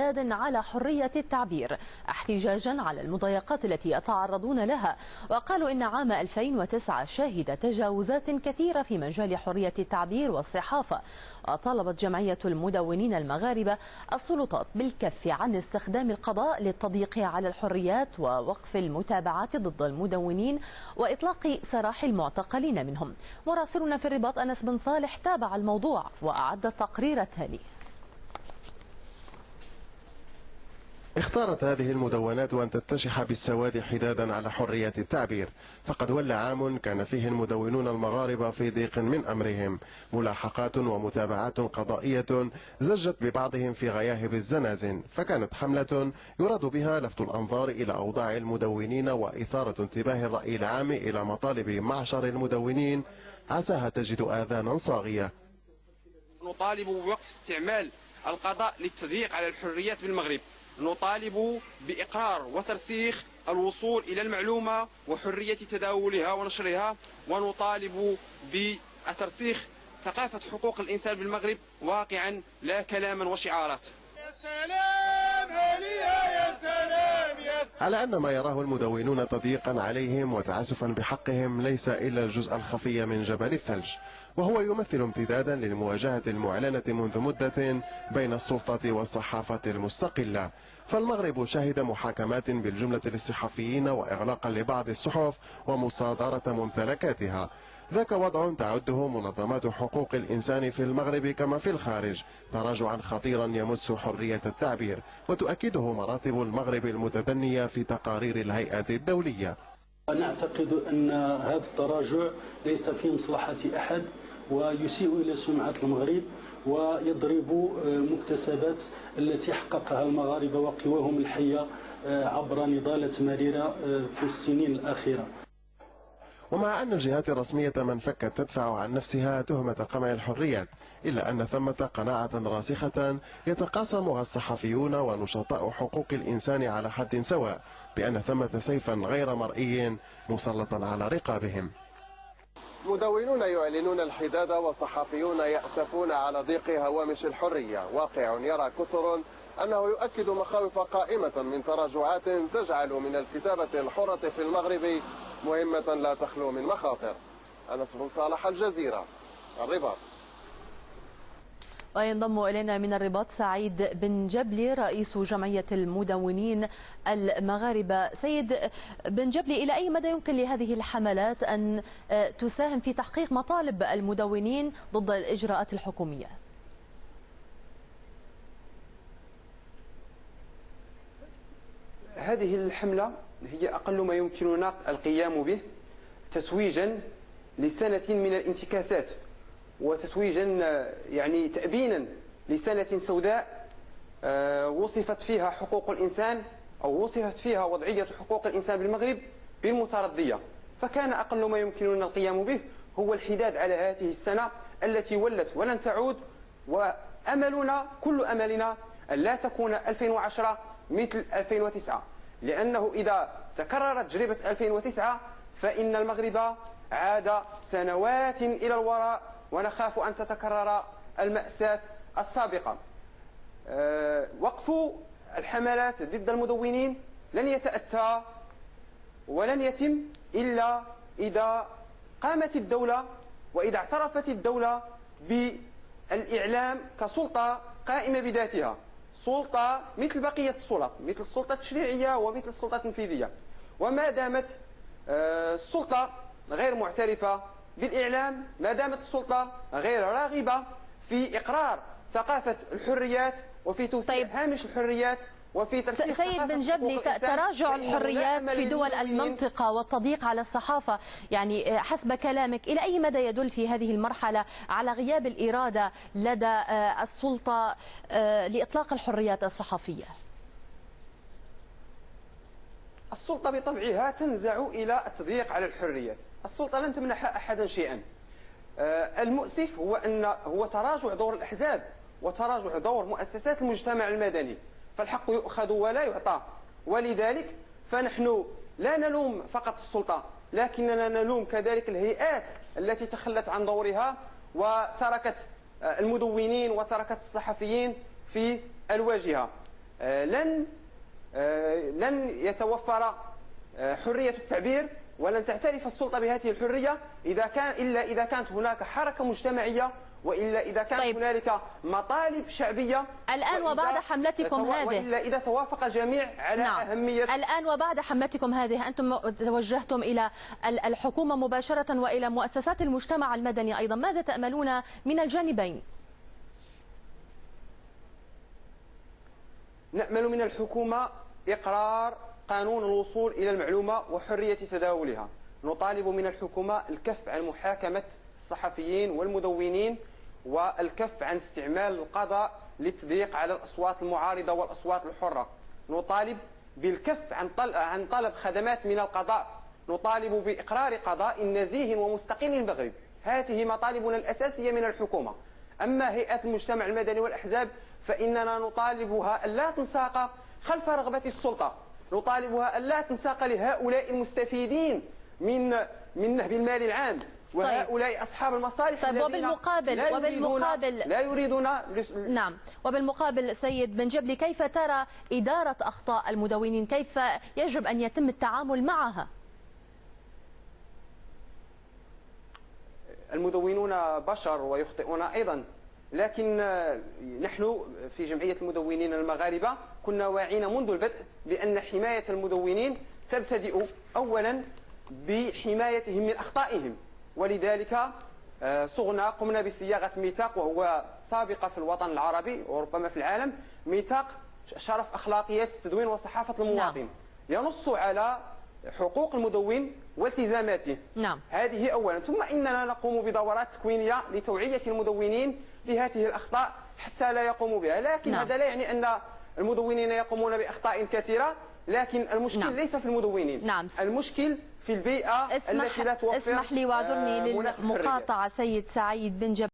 حداد على حرية التعبير احتجاجا على المضايقات التي يتعرضون لها. وقالوا إن عام 2009 شهد تجاوزات كثيرة في مجال حرية التعبير والصحافة. وطالبت جمعية المدونين المغاربة السلطات بالكف عن استخدام القضاء للتضييق على الحريات ووقف المتابعات ضد المدونين وإطلاق سراح المعتقلين منهم. مراسلنا في الرباط أنس بن صالح تابع الموضوع وأعد التقرير التالي. اختارت هذه المدونات أن تتشح بالسواد حدادا على حرية التعبير، فقد ولى عام كان فيه المدونون المغاربة في ضيق من أمرهم، ملاحقات ومتابعات قضائية زجت ببعضهم في غياهب الزنازن، فكانت حملة يراد بها لفت الأنظار إلى أوضاع المدونين وإثارة انتباه الرأي العام إلى مطالب معشر المدونين عساها تجد آذانا صاغية. نطالب بوقف استعمال القضاء للتضييق على الحريات بالمغرب، نطالب بإقرار وترسيخ الوصول إلى المعلومة وحرية تداولها ونشرها، ونطالب بترسيخ ثقافة حقوق الإنسان بالمغرب واقعا لا كلاما وشعارات. يا سلام عليها يا سلام يا سلام. على أن ما يراه المدونون تضييقا عليهم وتعسفا بحقهم ليس إلا الجزء الخفي من جبل الثلج، وهو يمثل امتدادا للمواجهة المعلنة منذ مدة بين السلطة والصحافة المستقلة. فالمغرب شهد محاكمات بالجملة للصحفيين وإغلاقا لبعض الصحف ومصادرة ممتلكاتها. ذاك وضع تعده منظمات حقوق الإنسان في المغرب كما في الخارج تراجعا خطيرا يمس حرية التعبير، وتؤكده مراتب المغرب المتدنية في تقارير الهيئة الدولية. نعتقد أن هذا التراجع ليس في مصلحة أحد ويسيء إلى سمعة المغرب ويضرب مكتسبات التي حققها المغاربة وقواهم الحية عبر نضالات مريرة في السنين الأخيرة. ومع أن الجهات الرسمية من فكت تدفع عن نفسها تهمة قمع الحريات، إلا أن ثمة قناعة راسخة يتقاسمها الصحفيون ونشطاء حقوق الإنسان على حد سواء بأن ثمة سيفا غير مرئي مسلطا على رقابهم. مدونون يعلنون الحداد وصحفيون يأسفون على ضيق هوامش الحرية. واقع يرى كثر أنه يؤكد مخاوف قائمة من تراجعات تجعل من الكتابة الحرة في المغرب مهمة لا تخلو من مخاطر. أنس بن صالح، الجزيرة، الرباط. وينضم إلينا من الرباط سعيد بن جبلي رئيس جمعية المدونين المغاربة. سيد بن جبلي، إلى أي مدى يمكن لهذه الحملات أن تساهم في تحقيق مطالب المدونين ضد الإجراءات الحكومية؟ هذه الحملة هي أقل ما يمكننا القيام به تتويجا لسنة من الانتكاسات، وتتويجا يعني تأبينا لسنة سوداء وصفت فيها حقوق الإنسان أو وصفت فيها وضعية حقوق الإنسان بالمغرب بالمتردية. فكان أقل ما يمكننا القيام به هو الحداد على هذه السنة التي ولت ولن تعود، وأملنا كل أملنا أن لا تكون 2010 مثل 2009، لأنه إذا تكررت تجربة 2009 فإن المغرب عاد سنوات إلى الوراء، ونخاف أن تتكرر المأساة السابقة. وقف الحملات ضد المدونين لن يتأتى ولن يتم إلا إذا قامت الدولة وإذا اعترفت الدولة بالإعلام كسلطة قائمة بذاتها، سلطة مثل بقية السلطات، مثل السلطة التشريعية ومثل السلطة التنفيذية. وما دامت السلطة غير معترفة بالإعلام، ما دامت السلطة غير راغبة في إقرار ثقافة الحريات وفي توسيع هامش الحريات وفي ترسيخ سيد بن جبلي، تراجع الحريات في دول المنطقة والتضييق على الصحافة، يعني حسب كلامك إلى أي مدى يدل في هذه المرحلة على غياب الإرادة لدى السلطة لإطلاق الحريات الصحفية؟ السلطة بطبعها تنزع إلى التضييق على الحريات، السلطة لن تمنح أحدا شيئا. المؤسف هو تراجع دور الأحزاب وتراجع دور مؤسسات المجتمع المدني، فالحق يؤخذ ولا يعطى. ولذلك فنحن لا نلوم فقط السلطة، لكننا نلوم كذلك الهيئات التي تخلت عن دورها وتركت المدونين وتركت الصحفيين في الواجهة. لن يتوفر حرية التعبير ولن تعترف السلطة بهذه الحرية إلا إذا كانت هناك حركة مجتمعية، وإلا إذا كانت هنالك مطالب شعبية. الآن وبعد حملتكم هذه، وإلا إذا توافق الجميع على أهمية. الآن وبعد حملتكم هذه أنتم توجهتم إلى الحكومة مباشرة وإلى مؤسسات المجتمع المدني أيضا، ماذا تأملون من الجانبين؟ نأمل من الحكومة إقرار قانون الوصول إلى المعلومة وحرية تداولها. نطالب من الحكومة الكف عن محاكمة الصحفيين والمدونين، والكف عن استعمال القضاء للتضييق على الأصوات المعارضة والأصوات الحرة. نطالب بالكف عن طلب خدمات من القضاء. نطالب بإقرار قضاء نزيه ومستقل المغرب. هذه مطالبنا الأساسية من الحكومة. أما هيئات المجتمع المدني والأحزاب فإننا نطالبها ألا تنساق خلف رغبة السلطة، نطالبها ألا تنساق لهؤلاء المستفيدين من نهب المال العام، وهؤلاء أصحاب المصالح الذين وبالمقابل لا يريدون. نعم، وبالمقابل سيد بن جبلي، كيف ترى إدارة أخطاء المدونين؟ كيف يجب أن يتم التعامل معها؟ المدونون بشر ويخطئون أيضا، لكن نحن في جمعية المدونين المغاربة كنا واعين منذ البدء بأن حماية المدونين تبتدئ أولا بحمايتهم من أخطائهم، ولذلك قمنا بصياغة ميثاق وهو سابقة في الوطن العربي وربما في العالم، ميثاق شرف أخلاقيات التدوين وصحافة المواطن. ينص على حقوق المدون والتزاماته. هذه أولا. ثم إننا نقوم بدورات تكوينية لتوعية المدونين بهذه الأخطاء حتى لا يقوموا بها، لكن هذا لا يعني أن المدونين يقومون بأخطاء كثيرة، لكن المشكل ليس في المدونين. المشكل في البيئة التي لا توفر. اسمح لي واعذرني للمقاطعة سيد سعيد بن جبلي.